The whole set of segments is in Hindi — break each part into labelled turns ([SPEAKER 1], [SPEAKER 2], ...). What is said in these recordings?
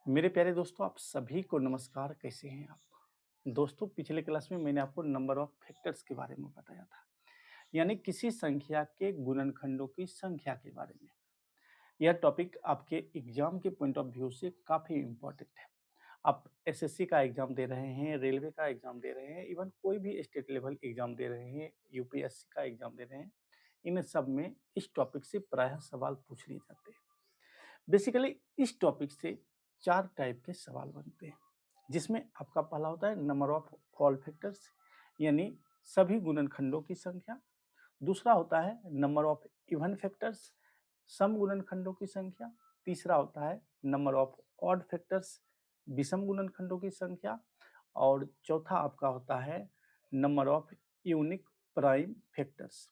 [SPEAKER 1] मेरे प्यारे दोस्तों, आप सभी को नमस्कार। कैसे हैं आप? दोस्तों, पिछले क्लास में मैंने आपको नंबर ऑफ फैक्टर्स के बारे में बताया था, यानी किसी संख्या के गुणनखंडों की संख्या के बारे में। यह टॉपिक आपके एग्जाम के पॉइंट ऑफ व्यू से काफ़ी इम्पोर्टेंट है। आप एसएससी का एग्जाम दे रहे हैं, रेलवे का एग्जाम दे रहे हैं, इवन कोई भी स्टेट लेवल एग्जाम दे रहे हैं, यूपीएससी का एग्जाम दे रहे हैं, इन सब में इस टॉपिक से प्रायः सवाल पूछ लिए जाते हैं। बेसिकली इस टॉपिक से 4 टाइप के सवाल बनते हैं, जिसमें आपका पहला होता है नंबर ऑफ ऑल फैक्टर्स, यानी सभी गुणनखंडों की संख्या। दूसरा होता है नंबर ऑफ इवन फैक्टर्स, सम गुणनखंडों की संख्या। तीसरा होता है नंबर ऑफ ऑड फैक्टर्स, विषम गुणनखंडों की संख्या। और चौथा आपका होता है number of unique prime factors.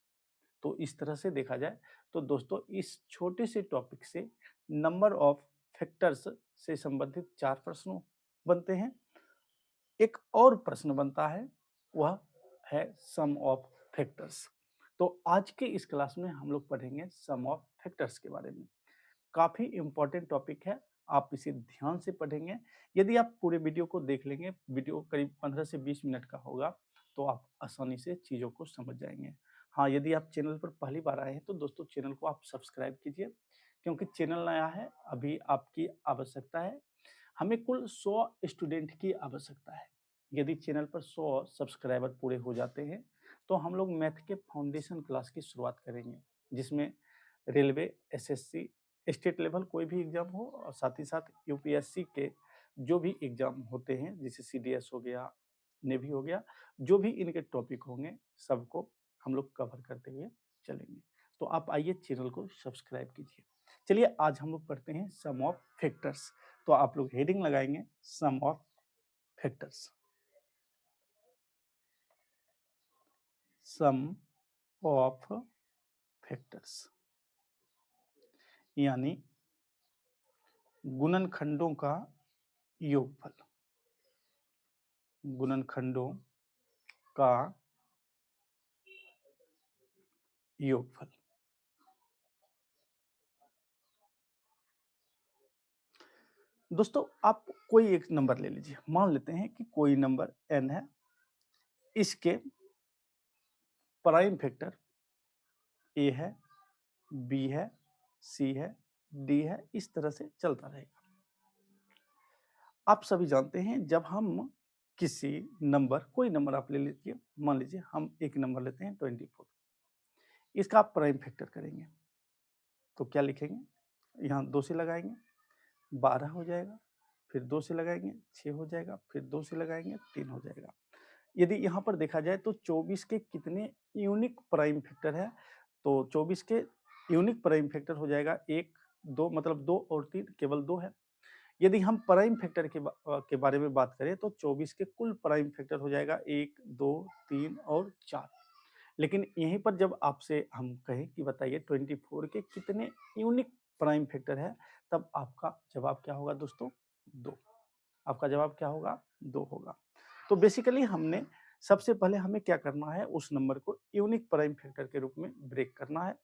[SPEAKER 1] तो इस तरह से देखा जाए तो दोस्तों, इस छोटे से टॉपिक से नंबर ऑफ फैक्टर्स से संबंधित 4 प्रश्न बनते हैं। एक और प्रश्न बनता है, वह है सम ऑफ फैक्टर्स। तो आज के इस क्लास में हम लोग पढ़ेंगे सम ऑफ फैक्टर्स के बारे में। काफ़ी इम्पोर्टेंट टॉपिक है, आप इसे ध्यान से पढ़ेंगे। यदि आप पूरे वीडियो को देख लेंगे, वीडियो करीब 15 से 20 मिनट का होगा, तो आप आसानी से चीज़ों को समझ जाएँगे। हाँ, यदि आप चैनल पर पहली बार आए हैं, तो दोस्तों चैनल को आप सब्सक्राइब कीजिए, क्योंकि चैनल नया है, अभी आपकी आवश्यकता है। हमें कुल 100 स्टूडेंट की आवश्यकता है। यदि चैनल पर 100 सब्सक्राइबर पूरे हो जाते हैं, तो हम लोग मैथ के फाउंडेशन क्लास की शुरुआत करेंगे, जिसमें रेलवे, एसएससी, स्टेट लेवल कोई भी एग्जाम हो, और साथ ही साथ यूपीएससी के जो भी एग्जाम होते हैं, जैसे सीडीएस हो गया, नेवी हो गया, जो भी इनके टॉपिक होंगे, सबको हम लोग कवर करते हुए चलेंगे। तो आप आइए चैनल को सब्सक्राइब कीजिए। चलिए आज हम लोग पढ़ते हैं सम ऑफ फैक्टर्स। तो आप लोग हेडिंग लगाएंगे sum of factors. Sum of factors यानी गुणनखंडों का योगफल। गुणनखंडों का योगफल। दोस्तों, आप कोई एक नंबर ले लीजिए। मान लेते हैं कि कोई नंबर n है, इसके प्राइम फैक्टर a है, b है, c है, d है, इस तरह से चलता रहेगा। आप सभी जानते हैं, जब हम किसी नंबर, कोई नंबर आप ले लीजिए, मान लीजिए हम एक नंबर लेते हैं 24, इसका आप प्राइम फैक्टर करेंगे तो क्या लिखेंगे? यहाँ 2 से लगाएंगे 12 हो जाएगा, फिर 2 से लगाएंगे 6 हो जाएगा, फिर 2 से लगाएंगे 3 हो जाएगा। यदि यहाँ पर देखा जाए तो 24 के कितने यूनिक प्राइम फैक्टर है, तो 24 के यूनिक प्राइम फैक्टर हो जाएगा 1, 2, मतलब 2 और 3, केवल 2 है। यदि हम प्राइम फैक्टर के बारे में बात करें, तो 24 के कुल प्राइम फैक्टर हो जाएगा 1, 2, 3 और 4। लेकिन यहीं पर जब आपसे हम कहें कि बताइए 24 के कितने यूनिक प्राइम फैक्टर है, तब आपका जवाब क्या होगा दोस्तों? 2। आपका जवाब क्या होगा? 2 होगा। तो बेसिकली हमने सबसे पहले हमें क्या करना है, उस नंबर को यूनिक प्राइम फैक्टर के रूप में ब्रेक करना है।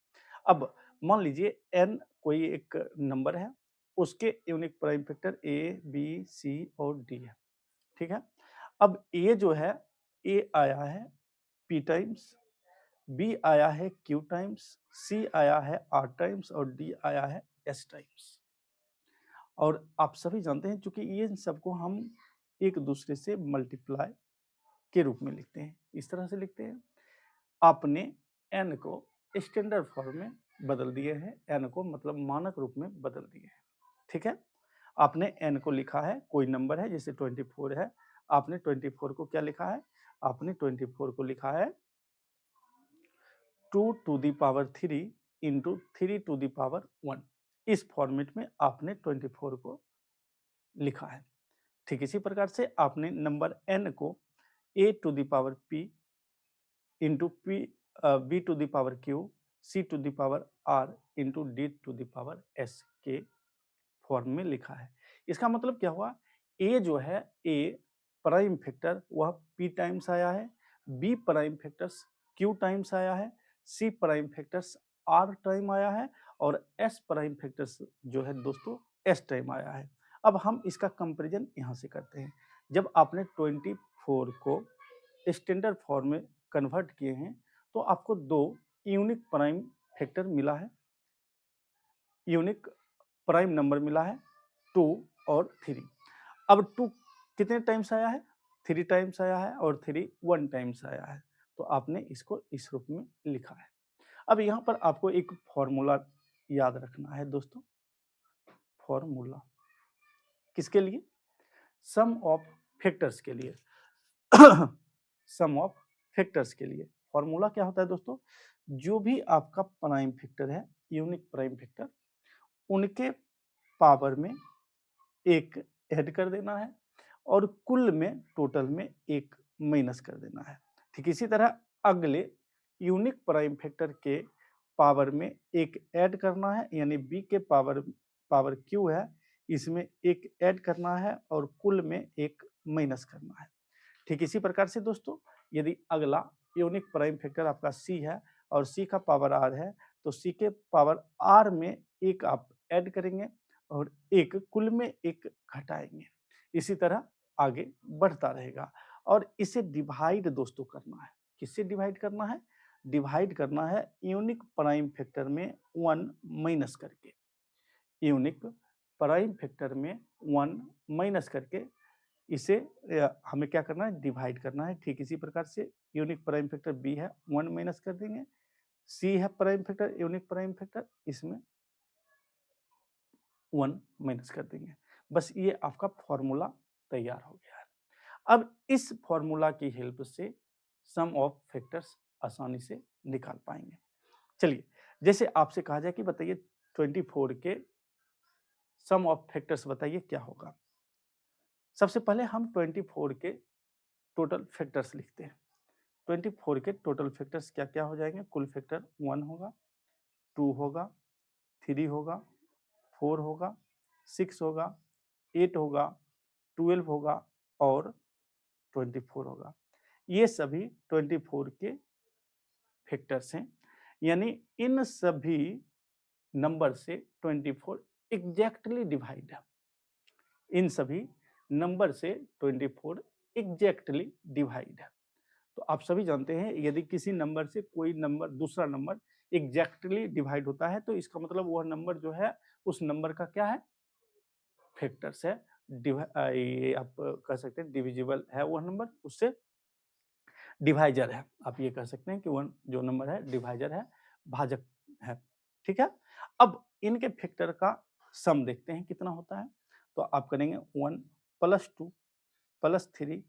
[SPEAKER 1] अब मान लीजिए n कोई एक नंबर है, उसके unique prime factor a, b, c और d है। ठीक है? अब a जो है, a आया है p टाइम्स, b आया है q टाइम्स, c आया है r टाइम्स और d आया है s टाइम्स। और आप सभी जानते हैं, चूंकि ये सबको हम एक दूसरे से मल्टीप्लाई के रूप में लिखते हैं, इस तरह से लिखते हैं। आपने n को स्टैंडर्ड फॉर्म में बदल दिए हैं, n को मतलब मानक रूप में बदल दिए हैं। ठीक है? आपने n को लिखा है, कोई नंबर है जैसे 24 है, आपने 24 को क्या लिखा है? आपने 24 को लिखा है 2 to the power 3 into 3 to the power 1। इस फॉर्मेट में आपने 24 को लिखा है। ठीक इसी प्रकार से आपने नंबर n को a to the power p into p b to the power q, c to the power r into d to the power s के फॉर्म में लिखा है। इसका मतलब क्या हुआ? a जो है, a प्राइम फैक्टर वह p टाइम्स आया है, b prime factors q times आया है, c prime factors r time आया है और s प्राइम फैक्टर्स जो है दोस्तों s टाइम आया है। अब हम इसका कंपैरिजन यहाँ से करते हैं। जब आपने 24 को स्टैंडर्ड फॉर्म में कन्वर्ट किए हैं तो आपको 2 यूनिक प्राइम फैक्टर मिला है, यूनिक प्राइम नंबर मिला है 2 और 3। अब 2 कितने टाइम्स आया है? 3 टाइम्स आया है और 3 1 टाइम्स आया है। तो आपने इसको इस रूप में लिखा है। अब यहाँ पर आपको एक फॉर्मूला याद रखना है दोस्तों। फॉर्मूला किसके लिए? सम ऑफ फैक्टर्स के लिए। सम ऑफ फैक्टर्स के लिए फॉर्मूला क्या होता है दोस्तों? जो भी आपका प्राइम फैक्टर है, यूनिक प्राइम फैक्टर, उनके पावर में एक ऐड कर देना है और कुल में टोटल में एक माइनस कर देना है। ठीक इसी तरह अगले यूनिक प्राइम फैक्टर के पावर में एक ऐड करना है, यानी बी के पावर क्यू है, इसमें एक ऐड करना है और कुल में एक माइनस करना है। ठीक इसी प्रकार से दोस्तों, यदि अगला यूनिक प्राइम फैक्टर आपका सी है और सी का पावर आर है, तो सी के पावर आर में एक आप ऐड करेंगे और एक कुल में एक घटाएंगे। इसी तरह आगे बढ़ता रहेगा और इसे डिवाइड दोस्तों करना है। किससे डिवाइड करना है? डिवाइड करना है यूनिक प्राइम फैक्टर में 1 माइनस करके। यूनिक प्राइम फैक्टर में 1 माइनस करके इसे हमें क्या करना है? डिवाइड करना है। ठीक इसी प्रकार से यूनिक प्राइम फैक्टर बी है, 1 माइनस कर देंगे। सी है prime factor, unique prime factor, इसमें 1 माइनस कर देंगे। बस ये आपका फॉर्मूला तैयार हो गया है। अब इस फॉर्मूला की हेल्प से सम ऑफ फैक्टर्स आसानी से निकाल पाएंगे। चलिए, जैसे आपसे कहा जाए कि बताइए 24 के सम ऑफ फैक्टर्स बताइए क्या होगा। सबसे पहले हम 24 के टोटल फैक्टर्स लिखते हैं। 24 के टोटल फैक्टर्स क्या क्या हो जाएंगे? कुल फैक्टर 1 होगा, 2 होगा, 3 होगा, 4 होगा, 6 होगा, 8 होगा, 12 होगा और 24 होगा। ये सभी 24 के फैक्टर्स हैं, यानी इन सभी नंबर से 24 एग्जैक्टली डिवाइड है। इन सभी नंबर से 24 एग्जैक्टली डिवाइड है। तो आप सभी जानते हैं यदि किसी नंबर से कोई नंबर दूसरा नंबर एग्जैक्टली डिवाइड होता है तो इसका मतलब वह नंबर जो है उस नंबर का क्या है? फैक्टर्स है। ये आप कह सकते हैं डिविजिबल है वह नंबर, उससे डिवाइजर है। आप ये कह सकते हैं कि वह जो नंबर है डिवाइजर है, भाजक है। ठीक है। अब इनके फैक्टर का सम देखते हैं कितना होता है। तो आप करेंगे 1 plus 2 plus 3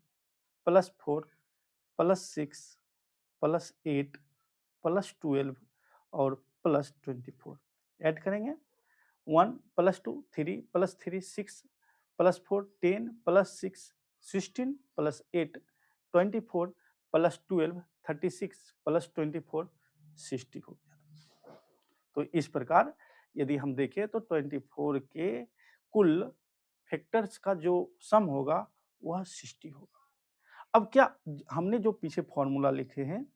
[SPEAKER 1] plus 4 plus 6 plus 8 plus 12 और प्लस 24 ऐड करेंगे। 1 plus 2 3 plus 3 6 plus 4 10 plus 6 16 plus 8 24 plus 12 36 plus 24 60 हो गया। तो इस प्रकार यदि हम देखें तो 24 के कुल फैक्टर्स का जो सम होगा वह 60 होगा। अब क्या हमने जो पीछे फॉर्मूला लिखे हैं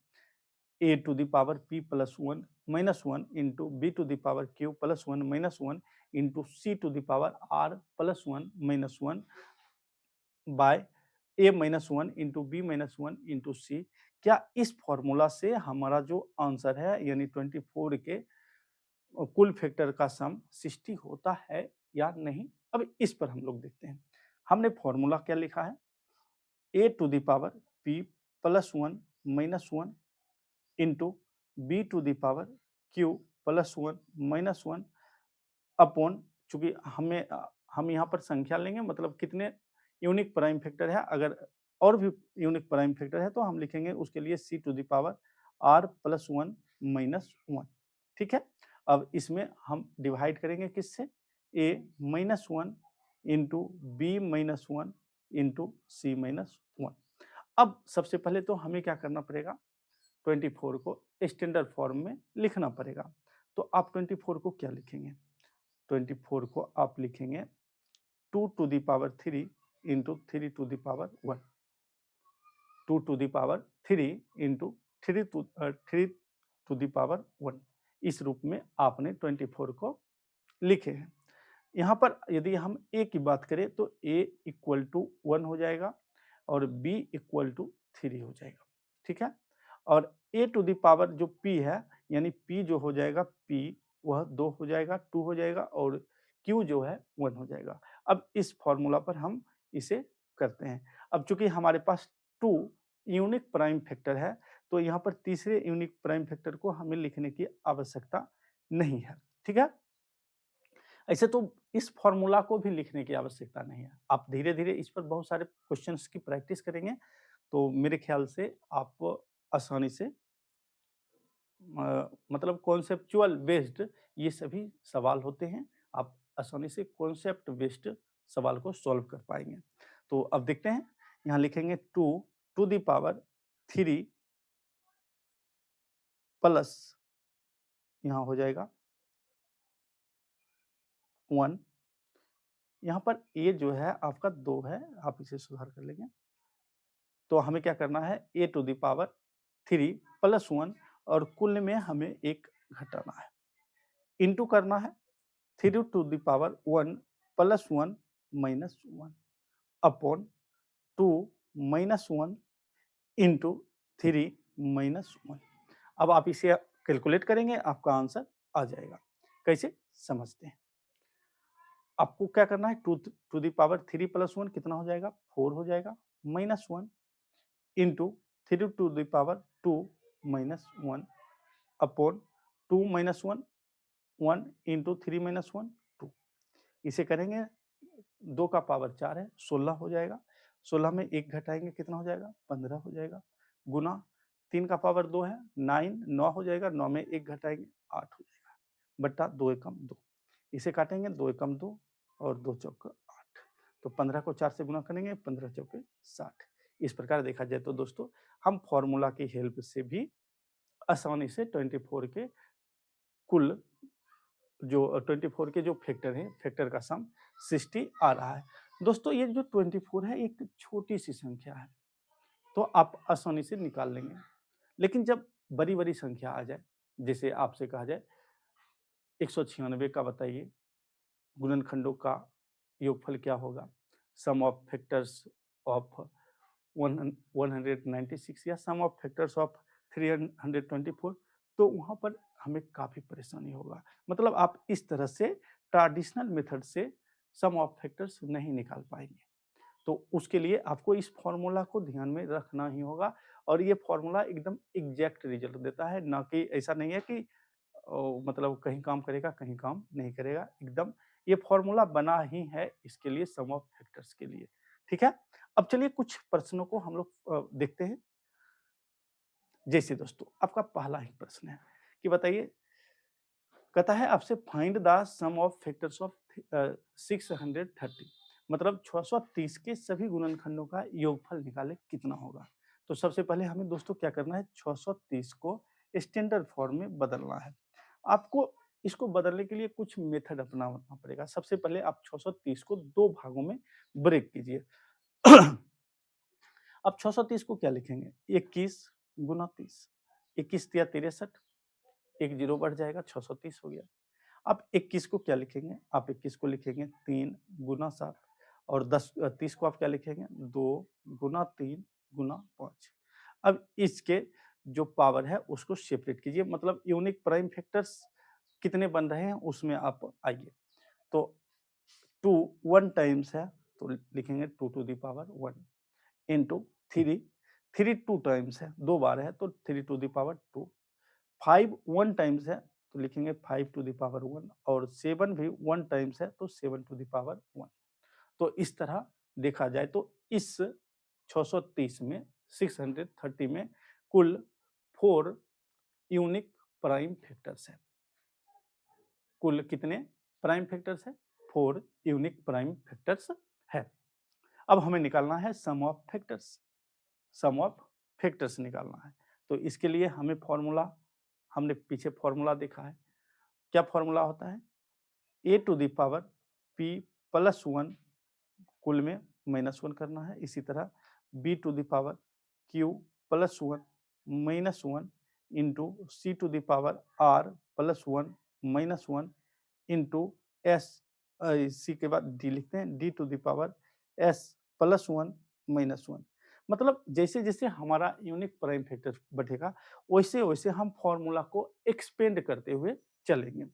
[SPEAKER 1] a to the power p plus 1 minus 1 into B to the power q plus 1 minus 1 into c to the power r plus 1 minus 1 by a minus 1 into B minus 1 into c, क्या इस फॉर्मूला से हमारा जो आंसर है यानी 24 के कुल फैक्टर का सम 60 होता है या नहीं? अब इस पर हम लोग देखते हैं। हमने फॉर्मूला क्या लिखा है? a to the power p plus 1 minus 1 into B to the power Q plus 1 minus 1 upon, चूंकि हम यहाँ पर संख्या लेंगे मतलब कितने यूनिक प्राइम फैक्टर है, अगर और भी यूनिक प्राइम फैक्टर है तो हम लिखेंगे उसके लिए c to the power r plus 1 minus 1। ठीक है। अब इसमें हम डिवाइड करेंगे किससे? a minus 1 into B minus 1 into C minus 1। अब सबसे पहले तो हमें क्या करना पड़ेगा? 24 को स्टैंडर्ड फॉर्म में लिखना पड़ेगा। तो आप 24 को क्या लिखेंगे? 24 को आप लिखेंगे 2 to the power 3 into 3 to the power 1, 2 to the power 3 into 3 to the power 1। इस रूप में आपने 24 को लिखे हैं। यहाँ पर यदि हम a की बात करें तो a इक्वल टू 1 हो जाएगा और b इक्वल टू 3 हो जाएगा, ठीक है। और a टू द पावर जो p है, यानी p जो हो जाएगा p वह 2 हो जाएगा, 2 हो जाएगा और q जो है 1 हो जाएगा। अब इस फॉर्मूला पर हम इसे करते हैं। अब चूंकि हमारे पास 2 यूनिक प्राइम फैक्टर है, तो यहाँ पर तीसरे यूनिक प्राइम फैक्टर को हमें लिखने की आवश्यकता नहीं है, ठीक है। ऐसे तो इस फॉर्मूला को भी लिखने की आवश्यकता नहीं है। आप धीरे-धीरे इस पर बहुत सारे क्वेश्चंस की प्रैक्टिस करेंगे, तो मेरे ख्याल से आप आसानी से मतलब कॉन्सेप्चुअल बेस्ड ये सभी सवाल होते हैं। आप आसानी से कॉन्सेप्ट बेस्ड सवाल को सॉल्व कर पाएँगे। तो अब देखते हैं, यहाँ लिखेंगे 2 टू द पावर 3 प्लस यहाँ हो जाएगा 1। यहाँ पर a जो है आपका 2 है, आप इसे सुधार कर लेंगे। तो हमें क्या करना है, a to the power 3 plus 1 और कुल में हमें 1 घटाना है। इंटू करना है 3 to the power 1 plus 1 minus 1 upon 2 minus 1 into 3 minus 1। अब आप इसे कैलकुलेट करेंगे, आपका आंसर आ जाएगा। कैसे समझते हैं? आपको क्या करना है, 2 टू द पावर 3 प्लस 1 कितना हो जाएगा, 4 हो जाएगा, minus 1 into 3 to the power 2 minus 1 upon 2 minus 1 1 into 3 minus 1 2। इसे करेंगे, 2 का पावर 4 है, 16 हो जाएगा। 16 में 1 घटाएंगे कितना हो जाएगा, 15 हो जाएगा। गुना 3 का पावर 2 है, 9 हो जाएगा। 9 में 1 घटाएंगे 8 हो जाएगा, बट्टा 2 एकम 2। इसे काटेंगे, 2 एकम 2 और 2 चौका 8। तो 15 को 4 से गुना करेंगे, 15 चौके 60। इस प्रकार देखा जाए तो दोस्तों, हम फॉर्मूला की हेल्प से भी आसानी से 24 के कुल जो 24 के जो फैक्टर हैं, फैक्टर का सम 60 आ रहा है। दोस्तों ये जो 24 है एक छोटी-सी संख्या है, तो आप आसानी से निकाल लेंगे। लेकिन जब बड़ी-बड़ी संख्या आ जाए, जैसे आपसे कहा जाए 196 का बताइए, गुणनखंडों का योगफल क्या होगा? सम ऑफ फैक्टर्स ऑफ 196 या सम ऑफ फैक्टर्स ऑफ 324, तो वहाँ पर हमें काफ़ी परेशानी होगा। मतलब आप इस तरह से ट्रेडिशनल मेथड से सम ऑफ फैक्टर्स नहीं निकाल पाएँगे। तो उसके लिए आपको इस फ़ॉर्मूला को ध्यान में रखना ही होगा और ये फ़ॉर्मूला एकदम एग्ज़ैक्ट रिज़ल्ट देता है, ना कि ऐसा नहीं है कि मतलब कहीं काम करेगा, कहीं काम नहीं करेगा। एकदम ये फ़ॉर्मूला बना ही है इसके लिए, सम ऑफ फैक्टर्स के लिए। ठीक है? अब चलिए कुछ प्रश्नों को हम लोग देखते हैं। जैसे दोस्तों आपका पहला ही प्रश्न है कि बताइए, कहता है आपसे find the sum of factors of 630, मतलब 630 के सभी गुणनखंडों का योगफल निकालें कितना होगा। तो सबसे पहले हमें दोस्तों क्या करना है, 630 को स्टैंडर्ड फॉर्म में बदलना है। आपको इसको बदलने के लिए कुछ मेथड अपनाना पड़ेगा। सबसे पहले आप 630 को 2 भागों में ब्रेक कीजिए। अब 630 को क्या लिखेंगे, 21 गुना 30, 21 तिया 63, एक जीरो बढ़ जाएगा, 630 हो गया। आप 21 को क्या लिखेंगे, आप 21 को लिखेंगे 3 गुना 7 और 30 को आप क्या लिखेंगे, 2 गुना 3 गुना 5। अब इसके जो पावर है उसको सेपरेट कीजिए, मतलब यूनिक प्राइम फैक्टर्स कितने बन रहे हैं उसमें आप आइए। तो 2 1 टाइम्स है, तो लिखेंगे 2 to the power 1 into 3, 3 2 times है, 2 बार है तो 3 टू द पावर 2। 5 1 टाइम्स है तो लिखेंगे 5 टू द पावर 1 और 7 भी 1 टाइम्स है तो 7 टू द पावर 1। तो इस तरह देखा जाए तो इस 630 में 630 में कुल 4 यूनिक प्राइम फैक्टर्स हैं। कुल कितने प्राइम फैक्टर्स हैं, 4 यूनिक प्राइम फैक्टर्स है। अब हमें निकालना है sum of factors, sum of factors निकालना है। तो इसके लिए हमें फॉर्मूला, हमने पीछे फॉर्मूला देखा है। क्या फॉर्मूला होता है, a to the power p plus 1 कुल में माइनस 1 करना है। इसी तरह b to the power Q plus 1 minus 1 into c to the power r plus 1 minus 1 into s इसी के बाद डी लिखते हैं, d to the power s plus one minus one. मतलब जैसे जैसे हमारा यूनिक प्राइम फैक्टर बढ़ेगा वैसे वैसे हम फॉर्मूला को एक्सपेंड करते हुए चलेंगे।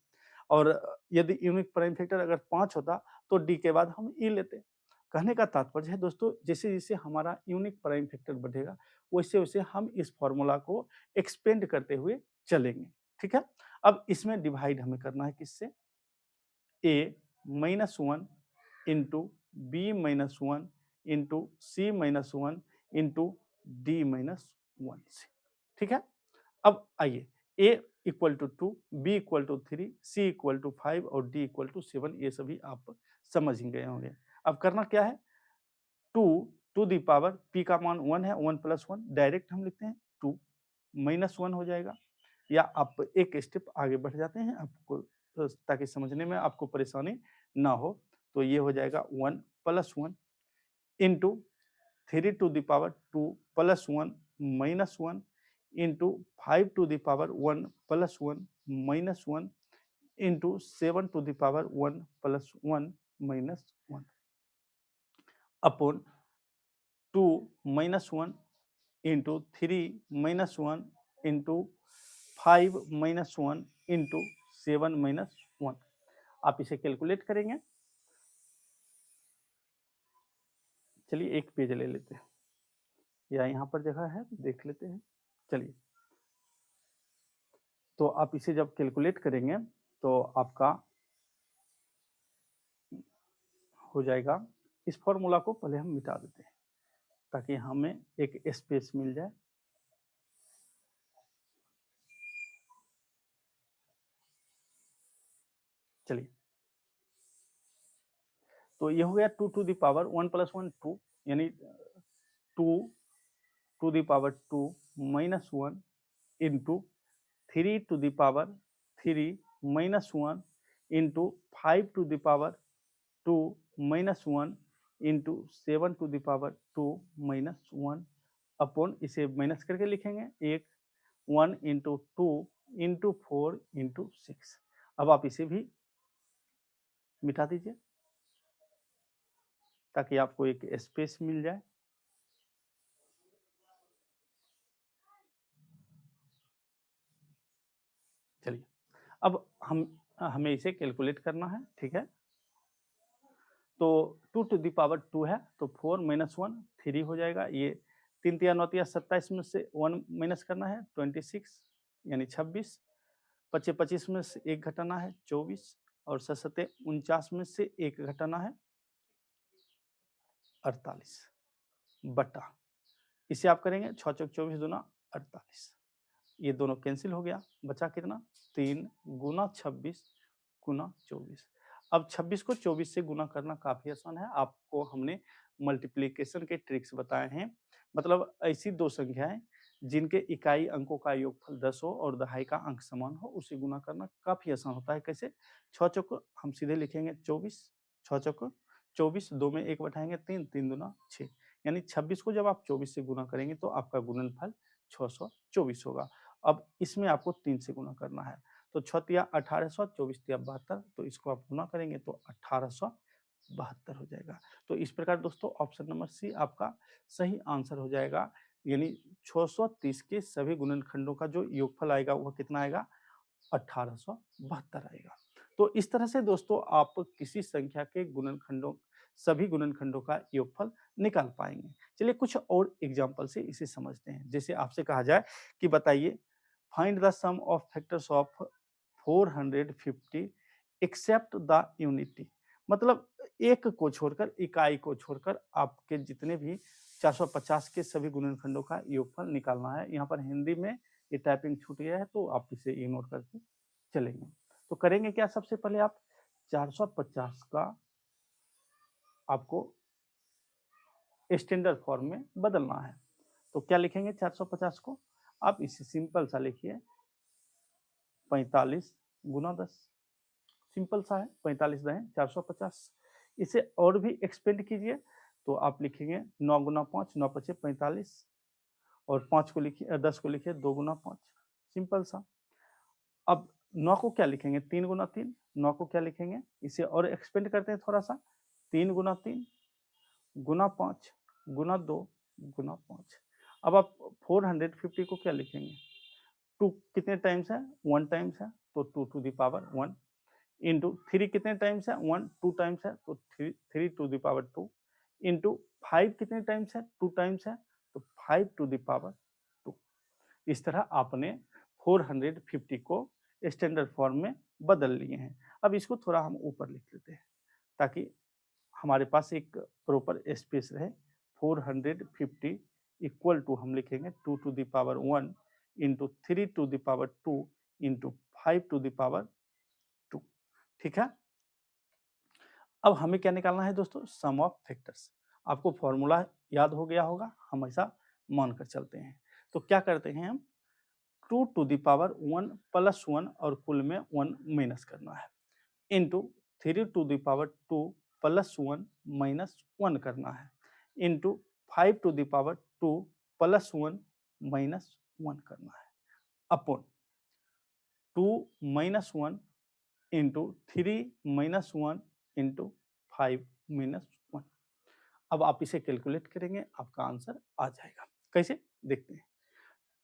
[SPEAKER 1] और यदि यूनिक प्राइम फैक्टर अगर 5 होता तो डी के बाद हम ई लेते। कहने का तात्पर्य है दोस्तों, जैसे जैसे हमारा यूनिक प्राइम फैक्टर बढ़ेगा वैसे वैसे हम इस फॉर्मूला को एक्सपेंड करते हुए चलेंगे। ठीक है, अब इसमें डिवाइड हमें करना है किससे, a minus one into B minus one into C minus one into d minus one से। ठीक है, अब आइए, a equal to 2, b equal to 3, c equal to 5 और डी इक्वल टू 7, ये सभी आप समझ ही गए होंगे। अब करना क्या है, 2 टू दी पावर पी का मान 1 है, 1 प्लस 1 डायरेक्ट हम लिखते हैं, 2 माइनस 1 हो जाएगा, या आप एक स्टेप आगे बढ़ जाते हैं आपको ताकि समझने में आपको परेशानी ना हो। तो ये हो जाएगा 1 plus 1 into 3 to the power 2 plus 1 minus 1 into 5 to the power 1 plus 1 minus 1 into 7 to the power 1 plus 1 minus 1 upon 2 minus 1 into 3 minus 1 into 5 minus 1 into 7 minus 1। आप इसे कैलकुलेट करेंगे। चलिए एक पेज ले लेते हैं, या यहाँ पर जगह है देख लेते हैं। चलिए, तो आप इसे जब कैलकुलेट करेंगे तो आपका हो जाएगा, इस फॉर्मूला को पहले हम मिटा देते हैं ताकि हमें एक स्पेस मिल जाए। चलिए, तो ये हो गया 2 टू द पावर 1 प्लस 1 2, यानी 2 to the power 2 minus 1 into 3 to the power 3 minus 1 into 5 to the power 2 minus 1 into 7 to the power 2 minus 1 upon, इसे माइनस करके लिखेंगे, एक 1 इंटू 2 इंटू 4 इंटू 6। अब आप इसे भी मिटा दीजिए ताकि आपको एक स्पेस मिल जाए। चलिए, अब हमें इसे कैलकुलेट करना है। ठीक है, तो 2 टू द पावर 2 है तो 4 माइनस 1 3 हो जाएगा। ये 3 तिया 9 तिया 27 में से 1 माइनस करना है 26 यानी 26, 25 25 में से एक घटाना है 24, और 7 49 में से एक घटाना है 48 बटा, इसे आप करेंगे 6 चौक 24 दूना 48, ये दोनों कैंसिल हो गया, बचा कितना 3 गुना 26 गुना 24। अब 26 को 24 से गुना करना काफी आसान है, आपको हमने मल्टीप्लिकेशन के ट्रिक्स बताए हैं। मतलब ऐसी दो संख्याएं जिनके इकाई अंकों का योगफल 10 हो और दहाई का अंक समान हो, उसे गुना करना काफी आसान होता है। कैसे, 6 चौक हम सीधे लिखेंगे 24, 6 चौक 24, 2 में 1 बैठाएंगे 3, 3 दूना 6, यानी 26 को जब आप 24 से गुना करेंगे तो आपका गुणनफल 624 होगा। अब इसमें आपको 3 से गुना करना है, तो 6 तिया 1800, 24 तिया 72, तो इसको आप गुना करेंगे तो 1872 हो जाएगा। तो इस प्रकार दोस्तों ऑप्शन नंबर सी आपका सही आंसर हो जाएगा, यानी 630 के सभी गुणनखंडों का जो योगफल आएगा वह कितना आएगा, 1872 आएगा। तो इस तरह से दोस्तों आप किसी संख्या के गुणनखंडों, सभी गुणनखंडों का योगफल निकाल पाएंगे। चलिए कुछ और एग्जाम्पल से इसे समझते हैं। जैसे आपसे कहा जाए कि बताइए, find the sum of factors of 450 except the unity. मतलब एक को छोड़कर, इकाई को छोड़कर आपके जितने भी 450 के सभी गुणनखंडों का योगफल निकालना है। यहाँ पर हिंदी में ये टाइपिंग छूट गया है तो आप इसे इग्नोर करके चलेंगे। तो करेंगे क्या, सबसे पहले आप 450 का आपको स्टैंडर्ड फॉर्म में बदलना है। तो क्या लिखेंगे 450 को, आप इसे सिंपल सा लिखिए 45 गुना 10, सिंपल सा है, 45 दहें 450। इसे और भी एक्सपेंड कीजिए तो आप लिखेंगे 9 गुना 5, 9 पचे 45, और 5 को लिखिए 10 को लिखिए 2 गुना 5, सिंपल सा। अब 9 को क्या लिखेंगे 3 गुना 3, 9 को क्या लिखेंगे, इसे और एक्सपेंड करते हैं थोड़ा सा, 3 गुना 3 गुना 5 गुना 2 गुना 5। अब आप 450 को क्या लिखेंगे, 2 कितने टाइम्स है, 1 टाइम्स है तो 2 टू द पावर 1 इंटू 3 कितने टाइम्स है, 1 2 टाइम्स है तो 3 टू द पावर 2 इंटू 5 कितने टाइम्स है, 2 टाइम्स है तो 5 टू द पावर 2। इस तरह आपने 450 को स्टैंडर्ड फॉर्म में बदल लिए हैं। अब इसको थोड़ा हम ऊपर लिख लेते हैं ताकि हमारे पास एक प्रॉपर स्पेस रहे। 450 इक्वल टू हम लिखेंगे 2 to the power 1 into 3 to the power 2 into 5 to the power 2। ठीक है, अब हमें क्या निकालना है दोस्तों, सम ऑफ फैक्टर्स। आपको फॉर्मूला याद हो गया होगा, हमेशा मानकर चलते हैं। तो क्या करते हैं हम, 2 टू द पावर 1 प्लस 1 और कुल में 1 माइनस करना है into 3 to the power 2 plus 1 minus 1 करना है into 5 to the power 2 plus 1 minus 1 करना है upon 2 minus 1 into 3 minus 1 into 5 minus 1। अब आप इसे कैलकुलेट करेंगे, आपका आंसर आ जाएगा। कैसे, देखते हैं।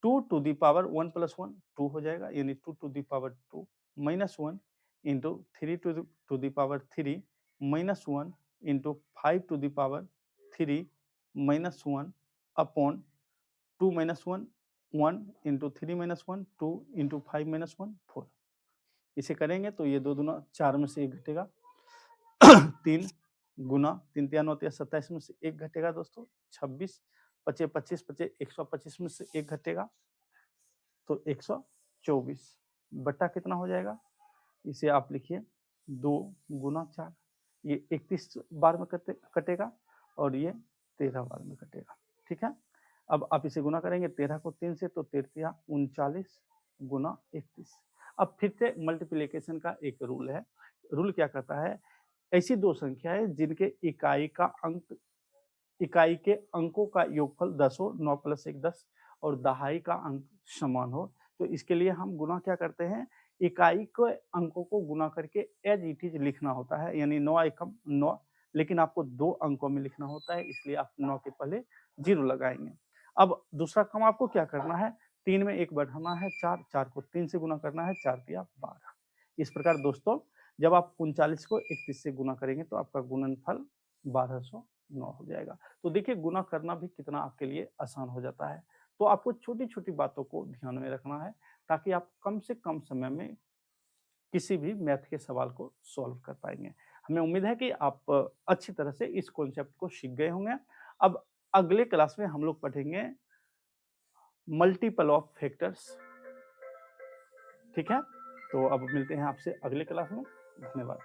[SPEAKER 1] 2 टू द पावर 1 प्लस 1 2 हो जाएगा, यानी 2 to the power 2 minus 1 into 3 to the power 3 minus 1 into 5 to the power 3 minus 1 upon 2 minus 1 1 into 3 minus 1 2 into 5 minus 1 4। इसे करेंगे तो ये 2 दूना 4 में से 1 घटेगा 3 गुना 3 तिया 9 तिया 27 में से 1 घटेगा दोस्तों 26 पचे 25 पचे 125 में से 1 घटेगा तो 124 बटा कितना हो जाएगा, इसे आप लिखिए 2 गुना 4, ये 31 बार में कटेगा और ये 13 बार में कटेगा। ठीक है, अब आप इसे गुना करेंगे 13 को 3 से तो 13 39 गुना 31। अब फिर से मल्टीप्लिकेशन का एक रूल है। रूल क्या कहता है, ऐसी दो संख्याएं जिनके इकाई के अंकों का योगफल 10 हो, 9 प्लस 1 10 और दहाई का अंक समान हो, तो इसके लिए हम गुना क्या करते हैं, इकाई के अंकों को गुना करके एज इट इज लिखना होता है, यानी 9 एकम 9, लेकिन आपको 2 अंकों में लिखना होता है, इसलिए आप 9 के पहले 0 लगाएंगे। अब दूसरा काम आपको क्या करना है, 3 में 1 बढ़ाना है 4, 4 को 3 से गुना करना है, 4 तिया 12। इस प्रकार दोस्तों जब आप 39 को 31 से गुना करेंगे तो आपका गुणनफल 1209 हो जाएगा। तो देखिए गुना करना भी कितना आपके लिए आसान हो जाता है। तो आपको छोटी-छोटी बातों को ध्यान में रखना है ताकि आप कम से कम समय में किसी भी मैथ के सवाल को सॉल्व कर पाएँगे। हमें उम्मीद है कि आप अच्छी तरह से इस कॉन्सेप्ट को सीख गए होंगे। अब अगले क्लास में हम लोग पढ़ेंगे मल्टीपल ऑफ फैक्टर्स। ठीक है? तो अब मिलते हैं आपसे अगले क्लास में। धन्यवाद।